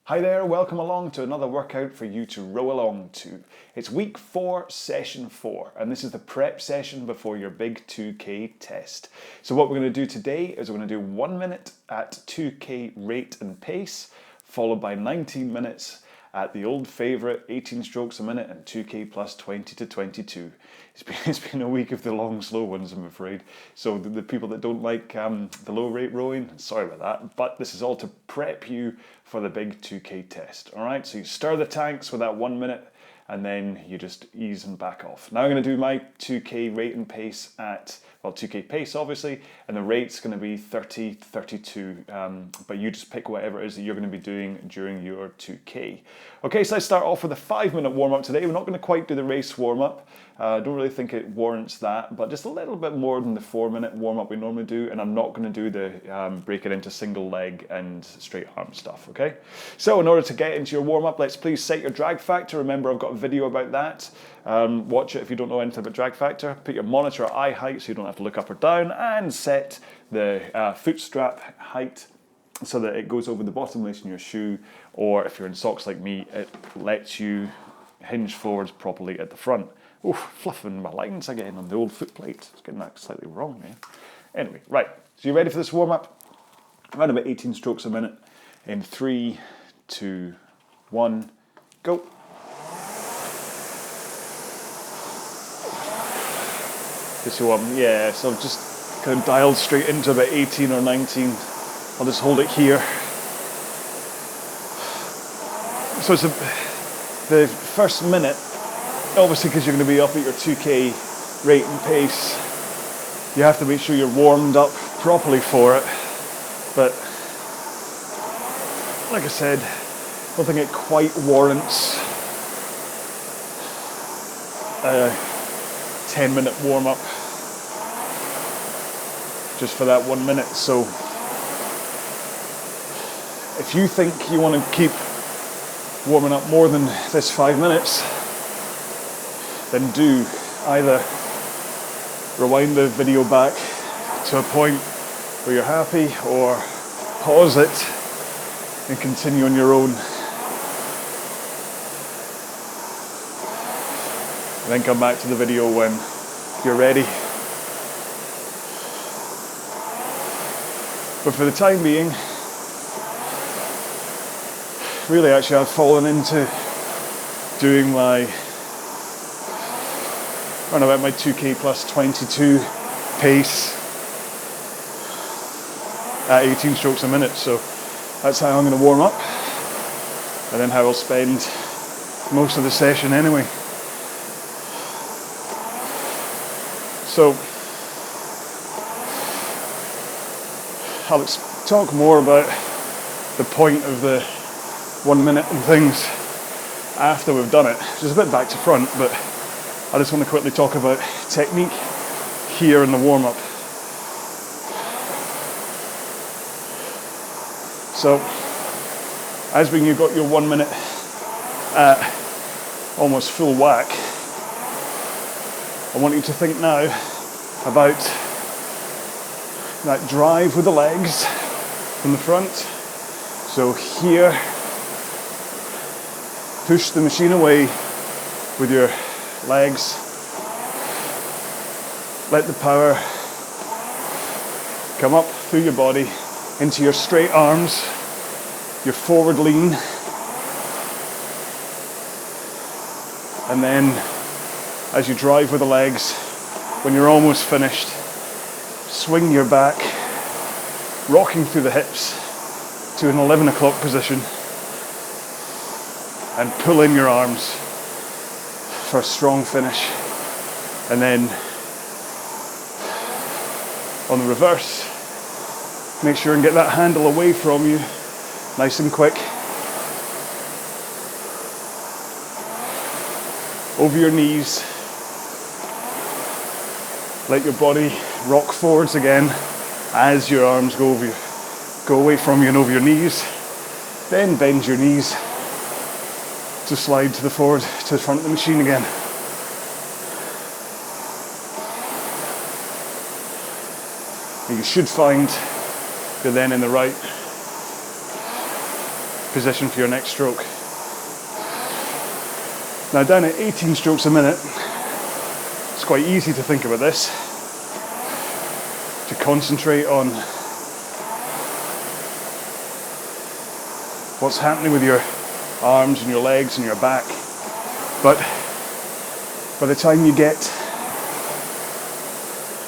Hi there, welcome along to another workout for you to row along to. It's week 4, session 4, and this is the prep session before your big 2K test. So what we're going to do today is we're going to do 1 minute at 2K rate and pace, followed by 19 minutes at the old favourite 18 strokes a minute and 2K plus 20 to 22. It's been a week of the long, slow ones, I'm afraid. So the people that don't like the low rate rowing, sorry about that. But this is all to prep you for the big 2K test. All right, so you stir the tanks with that 1 minute and then you just ease and back off. Now I'm going to do my 2K rate and pace at, well, 2K pace obviously, and the rate's going to be 30, 32, but you just pick whatever it is that you're going to be doing during your 2K. Okay, so let's start off with a 5-minute warm-up today. We're not going to quite do the race warm-up. I don't really think it warrants that, but just a little bit more than the 4-minute warm-up we normally do, and I'm not going to do the break it into single leg and straight arm stuff, okay? So in order to get into your warm-up, let's please set your drag factor. Remember, I've got a video about that. Watch it if you don't know anything about drag factor. Put your monitor at eye height so you don't have to look up or down, and set the foot strap height so that it goes over the bottom lace in your shoe, or if you're in socks like me, it lets you hinge forwards properly at the front. Oh, fluffing my lines again on the old foot plate. It's getting that slightly wrong, man. Anyway, right, so you ready for this warm-up? Around about 18 strokes a minute in 3, 2, 1, go. Yeah, so I've just kind of dialed straight into about 18 or 19. I'll just hold it here. So it's the first minute, obviously because you're going to be up at your 2K rate and pace, you have to make sure you're warmed up properly for it. But like I said, I don't think it quite warrants a 10-minute warm-up just for that 1 minute. So if you think you want to keep warming up more than this 5 minutes, then do either rewind the video back to a point where you're happy, or pause it and continue on your own. And then come back to the video when you're ready. But for the time being, really actually I've fallen into doing around about my 2K plus 22 pace at 18 strokes a minute. So that's how I'm going to warm up, and then how I'll spend most of the session anyway. So I'll talk more about the point of the 1 minute and things after we've done it, which is a bit back to front, but I just want to quickly talk about technique here in the warm-up. So, as when you've got your 1 minute at almost full whack, I want you to think now about that drive with the legs from the front. So here, push the machine away with your legs. Let the power come up through your body into your straight arms, your forward lean, and then as you drive with the legs, when you're almost finished, swing your back, rocking through the hips to an 11 o'clock position, and pull in your arms for a strong finish. And then on the reverse, make sure and get that handle away from you, nice and quick. Over your knees. Let your body rock forwards again as your arms go away from you and over your knees. Then bend your knees to slide to the front of the machine again. And you should find you're then in the right position for your next stroke. Now down at 18 strokes a minute, it's quite easy to think about this, to concentrate on what's happening with your arms and your legs and your back. But by the time you get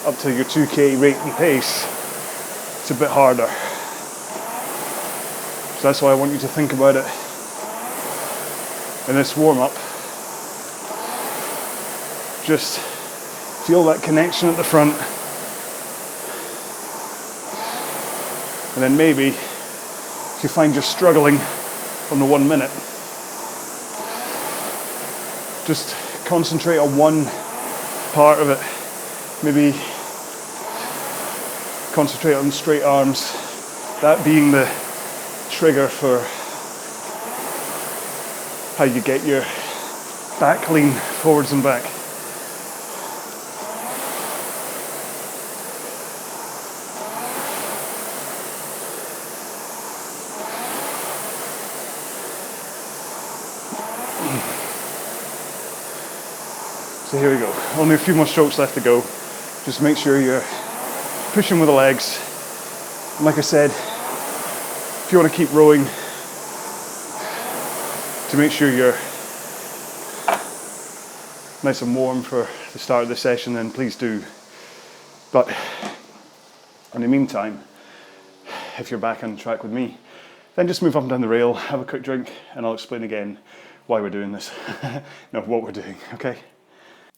up to your 2K rate and pace, it's a bit harder. So that's why I want you to think about it in this warm-up. Just feel that connection at the front, and then maybe if you find you're struggling on the 1 minute, just concentrate on one part of it. Maybe concentrate on straight arms, that being the trigger for how you get your back lean forwards and back. So here we go, only a few more strokes left to go. Just make sure you're pushing with the legs. And like I said, if you want to keep rowing, to make sure you're nice and warm for the start of the session, then please do. But in the meantime, if you're back on track with me, then just move up and down the rail, have a quick drink, and I'll explain again why we're doing this. No, what we're doing, okay?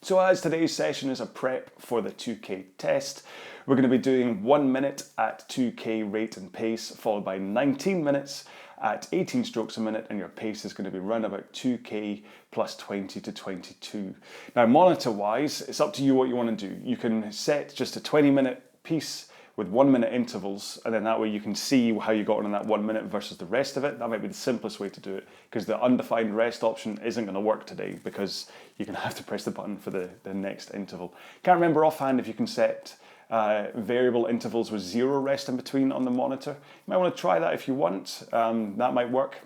So as today's session is a prep for the 2K test, we're going to be doing 1 minute at 2K rate and pace, followed by 19 minutes at 18 strokes a minute, and your pace is going to be around about 2K plus 20 to 22. Now monitor wise, it's up to you what you want to do. You can set just a 20-minute piece with 1 minute intervals, and then that way you can see how you got on in that 1 minute versus the rest of it. That might be the simplest way to do it, because the undefined rest option isn't going to work today, because you're going to have to press the button for the next interval. Can't remember offhand if you can set variable intervals with 0 rest in between on the monitor. You might want to try that if you want. That might work.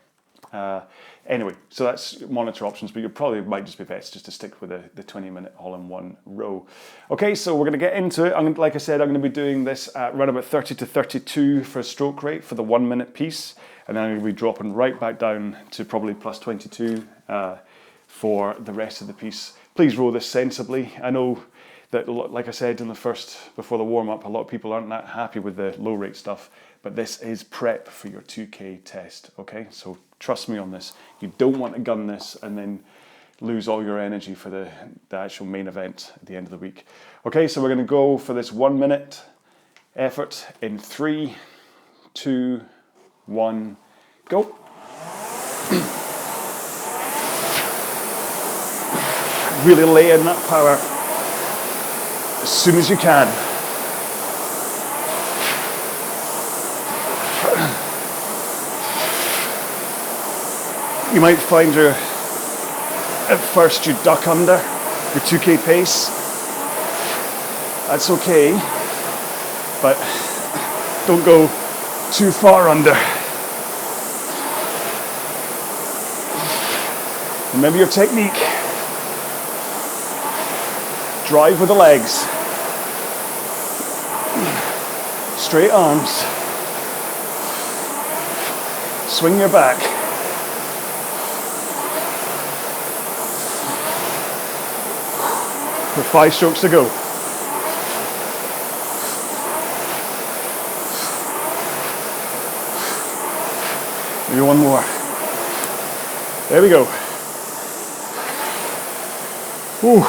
Anyway, so that's monitor options, but you probably might just be best just to stick with the 20-minute all-in-one row. Okay, so we're going to get into it. Like I said, I'm going to be doing this at around about 30 to 32 for a stroke rate for the 1 minute piece, and then I'm going to be dropping right back down to probably plus 22 for the rest of the piece. Please row this sensibly. I know that, like I said in the before the warm-up, a lot of people aren't that happy with the low rate stuff, but this is prep for your 2K test, okay? So trust me on this. You don't want to gun this and then lose all your energy for the actual main event at the end of the week. Okay, so we're going to go for this 1 minute effort in 3, 2, 1, go. Really lay in that power as soon as you can. You might find at first you duck under your 2K pace. That's okay, but don't go too far under. Remember your technique. Drive with the legs. Straight arms. Swing your back. With 5 strokes to go. Maybe one more. There we go. Whew.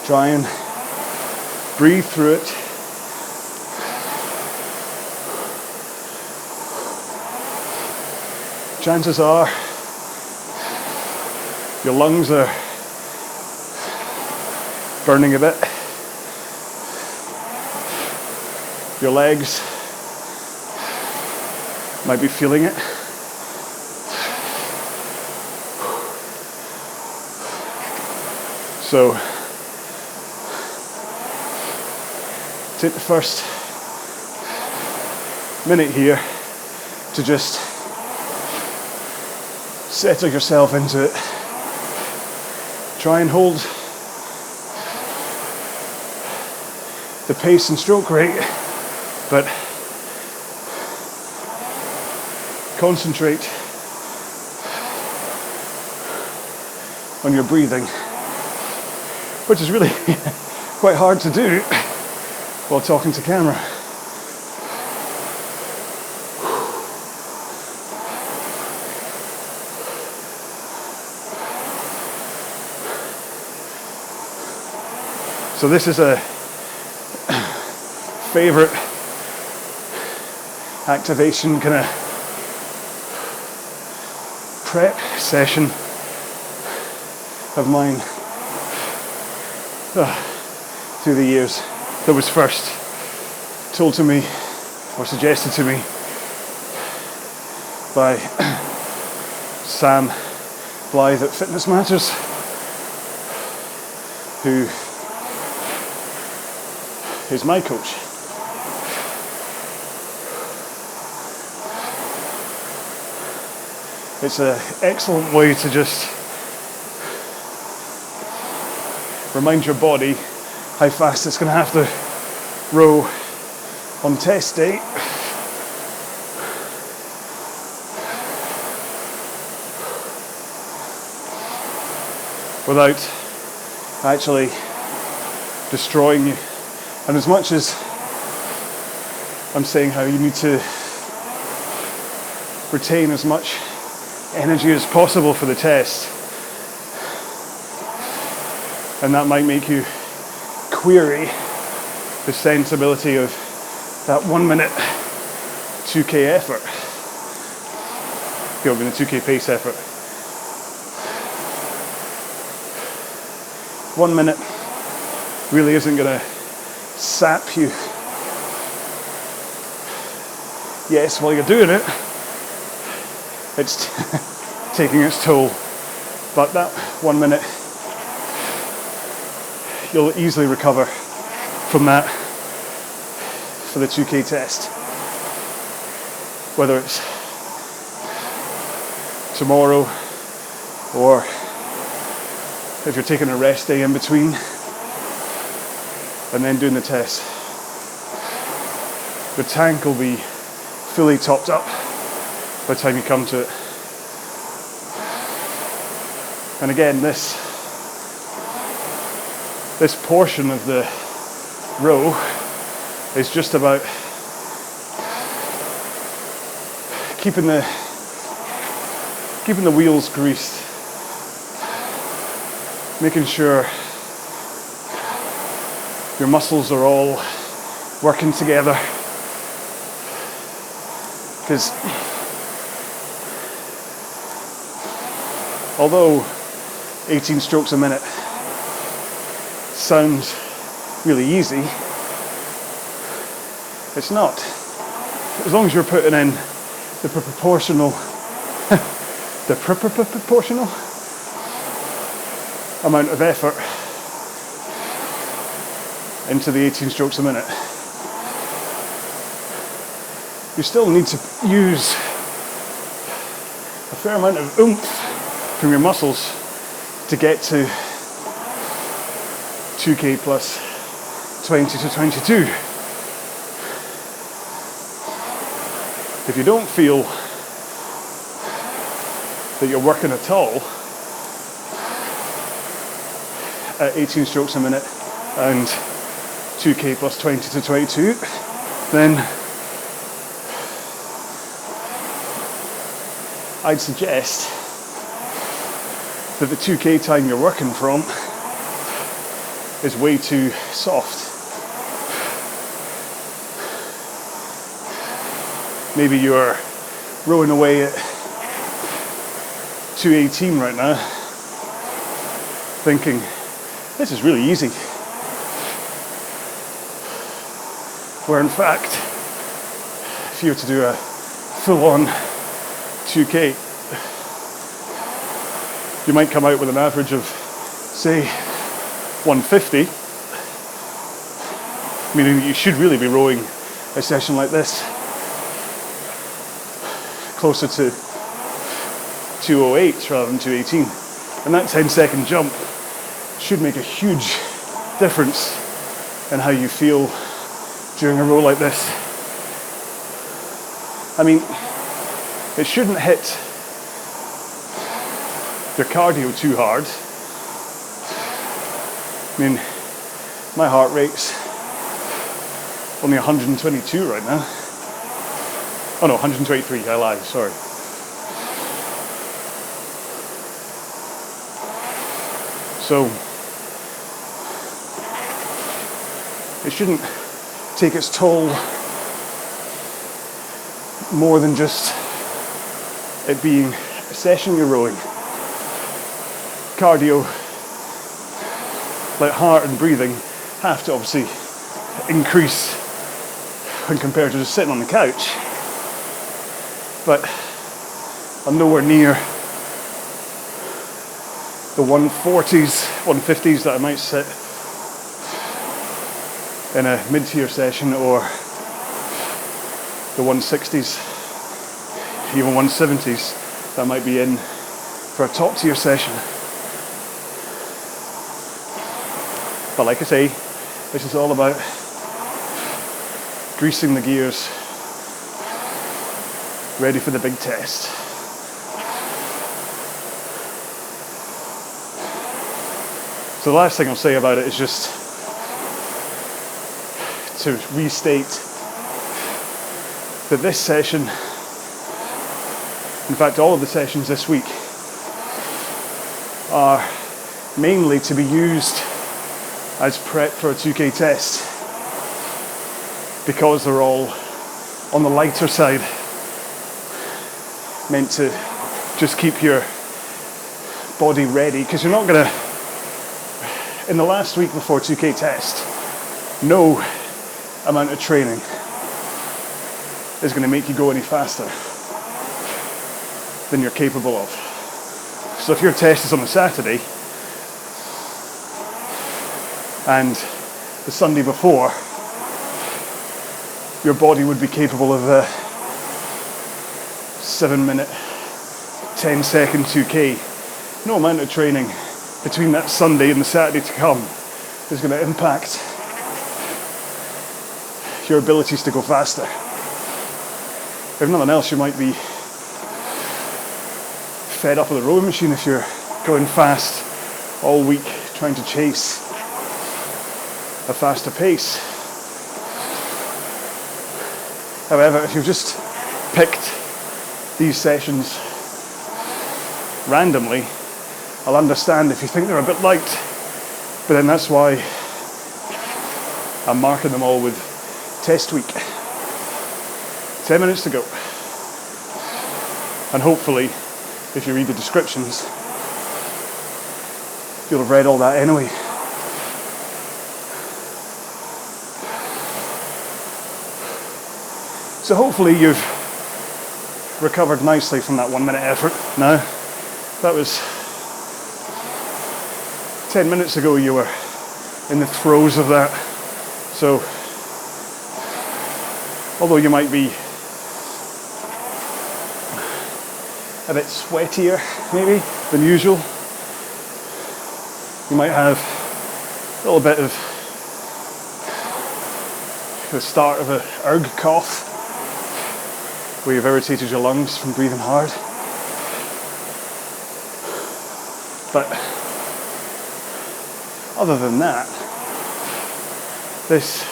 Try and breathe through it. Chances are your lungs are burning a bit. Your legs might be feeling it. So take the first minute here to just settle yourself into it. Try and hold the pace and stroke rate, but concentrate on your breathing, which is really quite hard to do while talking to camera. So this is a favorite activation kind of prep session of mine through the years, that was first told to me or suggested to me by Sam Blythe at Fitness Matters, who is my coach. It's an excellent way to just remind your body how fast it's going to have to row on test day. Without actually destroying you. And as much as I'm saying how you need to retain as much energy as possible for the test, and that might make you query the sensibility of that 1 minute 2K effort, the 2K pace effort. 1 minute really isn't going to sap you. Yes, while you're doing it, it's taking its toll, but that 1 minute, you'll easily recover from that for the 2K test. Whether it's tomorrow or if you're taking a rest day in between and then doing the test, the tank will be fully topped up by the time you come to it. And again, this portion of the row is just about keeping the wheels greased, making sure your muscles are all working together. Because although 18 strokes a minute sounds really easy, it's not. As long as you're putting in the proportional amount of effort into the 18 strokes a minute, you still need to use a fair amount of oomph from your muscles to get to 2K plus 20 to 22. If you don't feel that you're working at all at 18 strokes a minute and 2K plus 20 to 22, then I'd suggest that the 2K time you're working from is way too soft. Maybe you're rowing away at 2:18 right now, thinking, this is really easy. Where in fact, if you were to do a full-on 2K, you might come out with an average of, say, 150, Meaning you should really be rowing a session like this closer to 208 rather than 218. And that 10-second jump should make a huge difference in how you feel during a row like this. I mean, it shouldn't hit your cardio too hard. I mean, my heart rate's only 122 right now. Oh no, 123, I lied, sorry. So, it shouldn't take its toll more than just it being a session you're rowing. Cardio, like heart and breathing, have to obviously increase when compared to just sitting on the couch. But I'm nowhere near the 140s, 150s that I might sit in a mid-tier session, or the 160s, even 170s that I might be in for a top-tier session. But like I say, this is all about greasing the gears, ready for the big test. So the last thing I'll say about it is just to restate that this session, in fact all of the sessions this week, are mainly to be used as prep for a 2K test, because they're all on the lighter side, meant to just keep your body ready, because you're not going to, in the last week before 2K test, no amount of training is going to make you go any faster than you're capable of. So if your test is on a Saturday and the Sunday before, your body would be capable of a 7-minute, 10-second 2K. No amount of training between that Sunday and the Saturday to come is going to impact your abilities to go faster. If nothing else, you might be fed up with the rowing machine if you're going fast all week trying to chase a faster pace. However, if you've just picked these sessions randomly, I'll understand if you think they're a bit light, but then that's why I'm marking them all with test week. 10 minutes to go. And hopefully, if you read the descriptions, you'll have read all that anyway. So hopefully you've recovered nicely from that 1 minute effort. Now, that was 10 minutes ago you were in the throes of that. So, although you might be a bit sweatier maybe than usual, you might have a little bit of the start of an erg cough, where you've irritated your lungs from breathing hard. But other than that, this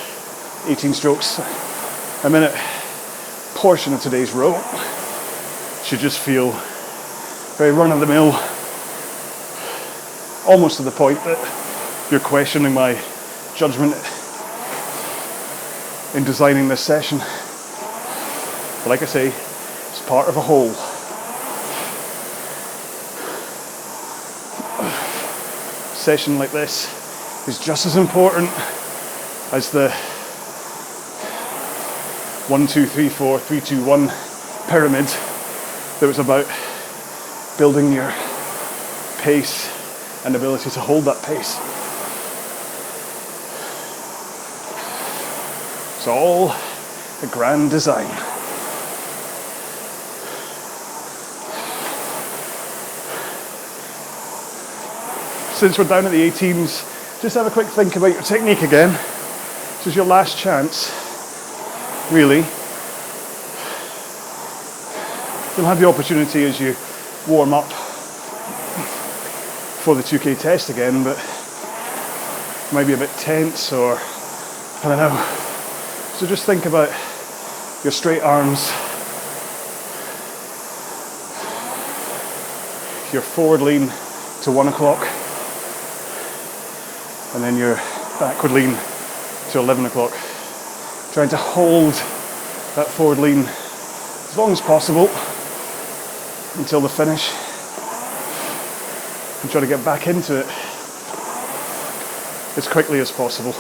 18 strokes a minute portion of today's row should just feel very run-of-the-mill, almost to the point that you're questioning my judgment in designing this session. But like I say, it's part of a whole. A session like this is just as important as the 1, 2, 3, 4, 3, 2, 1 pyramid that was about building your pace and ability to hold that pace. It's all a grand design. Since we're down at the 18s, just have a quick think about your technique again. This is your last chance, really. You'll have the opportunity as you warm up for the 2K test again, but it might be a bit tense or I don't know. So just think about your straight arms, your forward lean to 1 o'clock, and then your backward lean to 11 o'clock. Trying to hold that forward lean as long as possible until the finish, and try to get back into it as quickly as possible.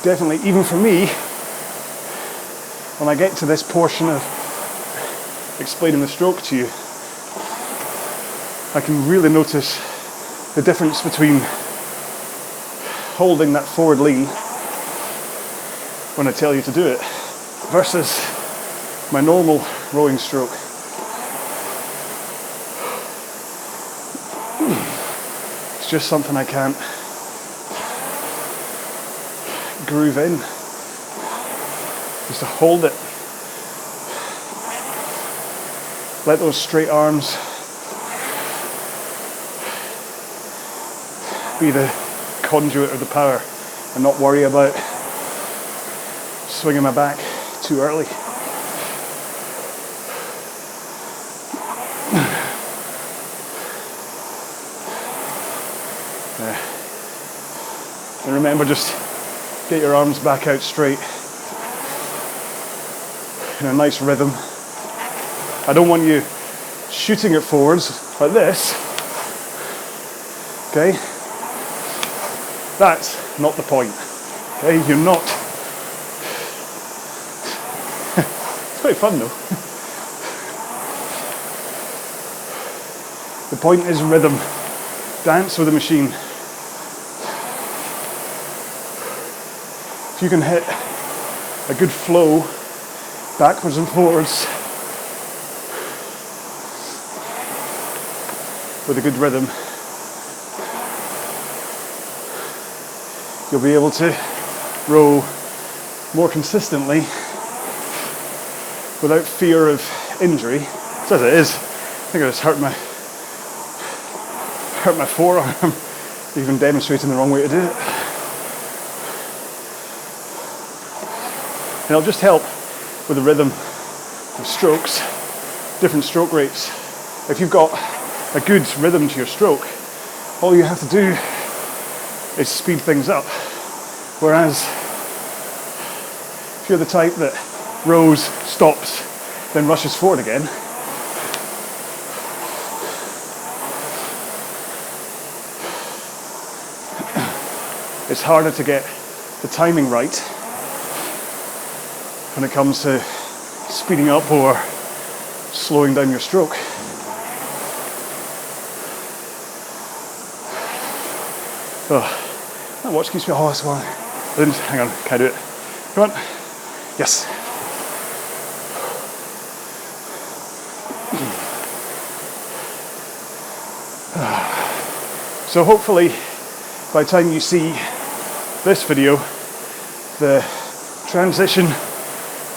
Definitely, even for me, when I get to this portion of explaining the stroke to you, I can really notice the difference between holding that forward lean when I tell you to do it versus my normal rowing stroke. It's just something I can't groove in. Just to hold it. Let those straight arms be the conduit of the power and not worry about swinging my back too early. And remember, just get your arms back out straight in a nice rhythm. I don't want you shooting it forwards like this. Okay? That's not the point. Okay? You're not. It's quite fun though. The point is rhythm. Dance with the machine. If you can hit a good flow backwards and forwards with a good rhythm, you'll be able to row more consistently without fear of injury. It's as it is. I think I just hurt my forearm even demonstrating the wrong way to do it. And it'll just help with the rhythm of strokes, different stroke rates. If you've got a good rhythm to your stroke, all you have to do is speed things up. Whereas if you're the type that rows, stops, then rushes forward again, it's harder to get the timing right when it comes to speeding up or slowing down your stroke. Oh, that watch keeps me. Oh, that's one. Hang on, can I do it? Come on. Yes. So hopefully, by the time you see this video, the transition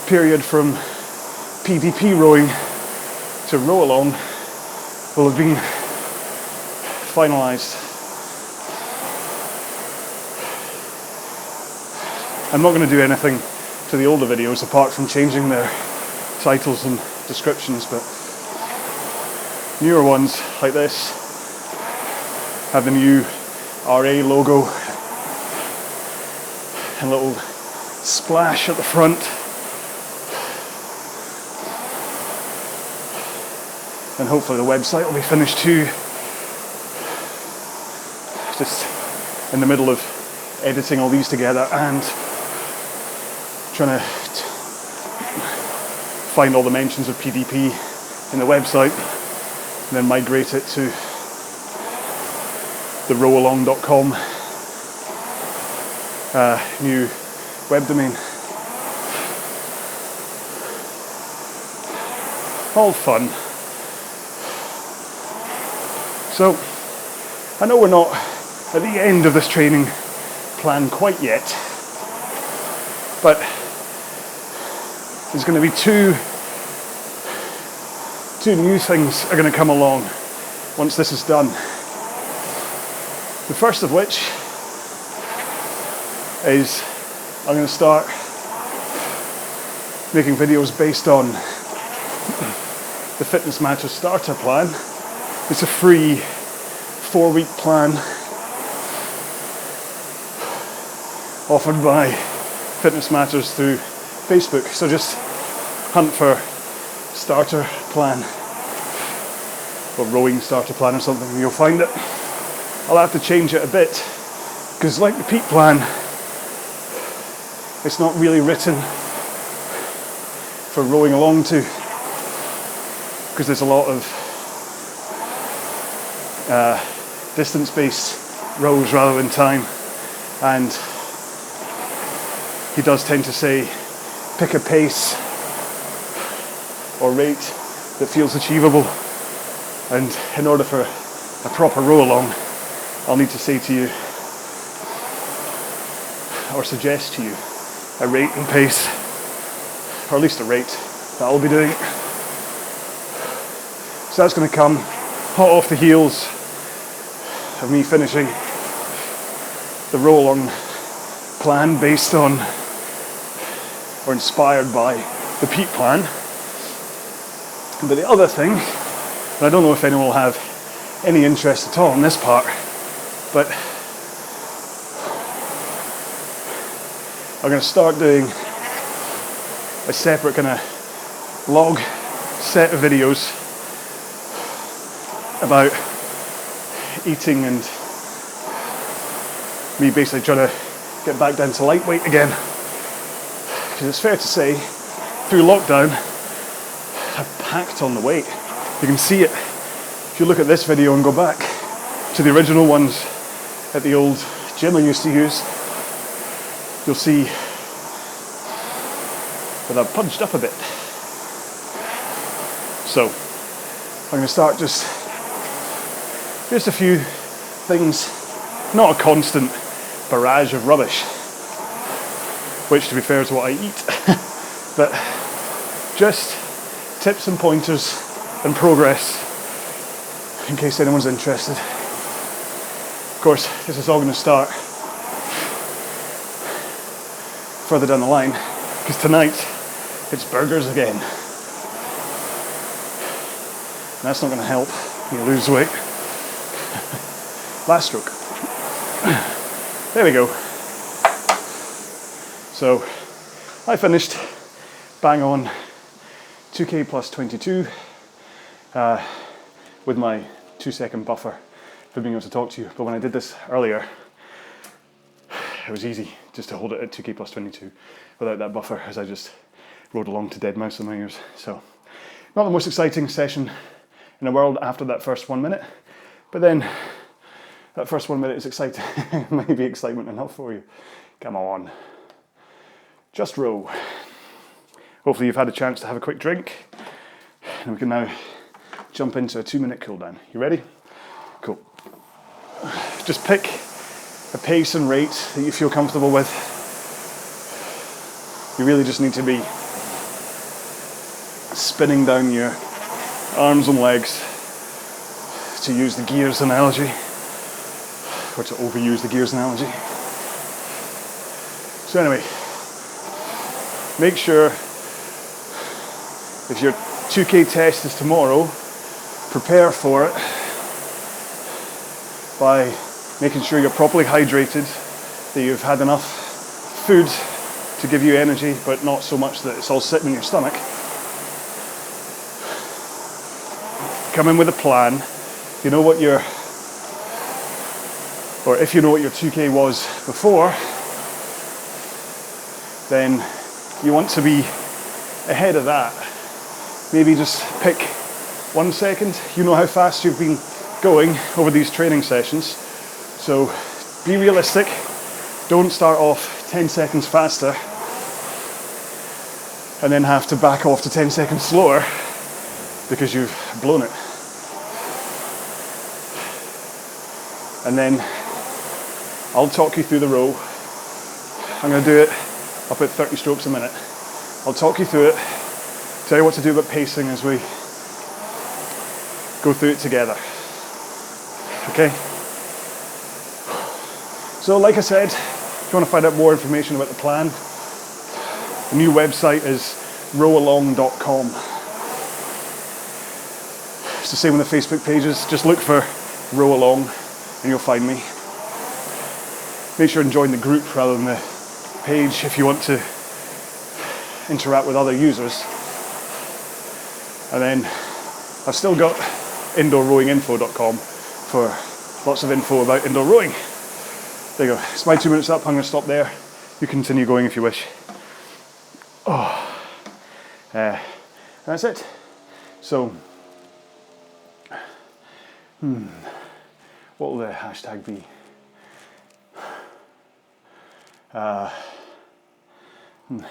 period from PDP rowing to RowAlong will have been finalised. I'm not going to do anything to the older videos apart from changing their titles and descriptions, but newer ones like this have the new RA logo and a little splash at the front. And hopefully the website will be finished too. Just in the middle of editing all these together and trying to find all the mentions of PDP in the website and then migrate it to the RowAlong.com new web domain. All fun. So, I know we're not at the end of this training plan quite yet, but there's going to be two new things are going to come along once this is done. The first of which is I'm going to start making videos based on the Fitness Matters starter plan. It's a free 4-week plan offered by Fitness Matters through Facebook. So just hunt for starter plan or rowing starter plan or something and you'll find it. I'll have to change it a bit because like the peak plan, it's not really written for rowing along to, because there's a lot of distance-based rows rather than time, and he does tend to say pick a pace or rate that feels achievable, and in order for a proper row along I'll need to say to you or suggest to you a rate and pace, or at least a rate that I'll be doing. So that's going to come hot off the heels of me finishing the RowAlong plan based on or inspired by the peak plan. But the other thing, and I don't know if anyone will have any interest at all in this part, but I'm going to start doing a separate kind of log set of videos about eating and me basically trying to get back down to lightweight again. Because it's fair to say, through lockdown, I've packed on the weight. You can see it if you look at this video and go back to the original ones at the old gym I used to use. You'll see that I've punched up a bit. So I'm going to start just a few things, not a constant barrage of rubbish, which to be fair is what I eat, but just tips and pointers and progress in case anyone's interested. Of course, this is all going to start further down the line, because tonight it's burgers again. And that's not going to help you lose weight. Last stroke. There we go. So I finished bang on 2k plus 22 with my 2-second buffer for being able to talk to you. But when I did this earlier, it was easy just to hold it at 2k plus 22 without that buffer, as I just rode along to dead mouse in my ears. So not the most exciting session in the world after that first 1 minute, but then that first 1 minute is exciting. Maybe excitement enough for you. Come on. Just row. Hopefully you've had a chance to have a quick drink, and we can now jump into a 2-minute cool down. You ready? Cool. Just pick a pace and rate that you feel comfortable with. You really just need to be spinning down your arms and legs, to use the gears analogy, or to overuse the gears analogy. So anyway, make sure if your 2k test is tomorrow, prepare for it by making sure you're properly hydrated, that you've had enough food to give you energy, but not so much that it's all sitting in your stomach. Come in with a plan. You know what your, or if you know what your 2k was before, then you want to be ahead of that. Maybe just pick 1 second. You know how fast you've been going over these training sessions. So be realistic. Don't start off 10 seconds faster and then have to back off to 10 seconds slower because you've blown it. And then I'll talk you through the row. I'm going to do it up at 30 strokes a minute. I'll talk you through it, tell you what to do about pacing as we go through it together. Okay? So like I said, if you want to find out more information about the plan, the new website is RowAlong.com. It's the same on the Facebook pages. Just look for RowAlong and you'll find me. Make sure and join the group rather than the page if you want to interact with other users. And then I've still got indoorrowinginfo.com for lots of info about indoor rowing. There you go. It's my 2 minutes up. I'm going to stop there. You continue going if you wish. That's it. So, what will the hashtag be?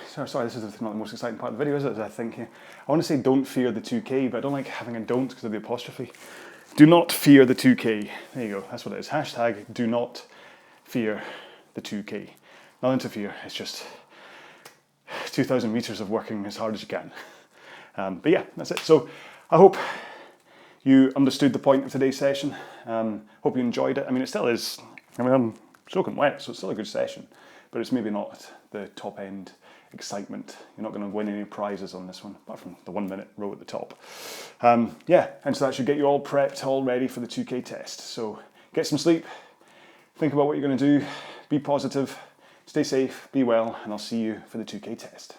Sorry, this is not the most exciting part of the video, is it? I think I want to say don't fear the 2K, but I don't like having a don't because of the apostrophe. Do not fear the 2K. There you go. That's what it is. Hashtag do not fear the 2K. Nothing to fear. It's just 2,000 meters of working as hard as you can. But yeah, that's it. So I hope you understood the point of today's session. Hope you enjoyed it. I mean, it still is. I mean, I'm soaking wet, so it's still a good session, but it's maybe not the top end excitement. You're not going to win any prizes on this one, apart from the 1 minute row at the top. Yeah, and so that should get you all prepped, all ready for the 2K test. So get some sleep, think about what you're going to do, be positive, stay safe, be well, and I'll see you for the 2K test.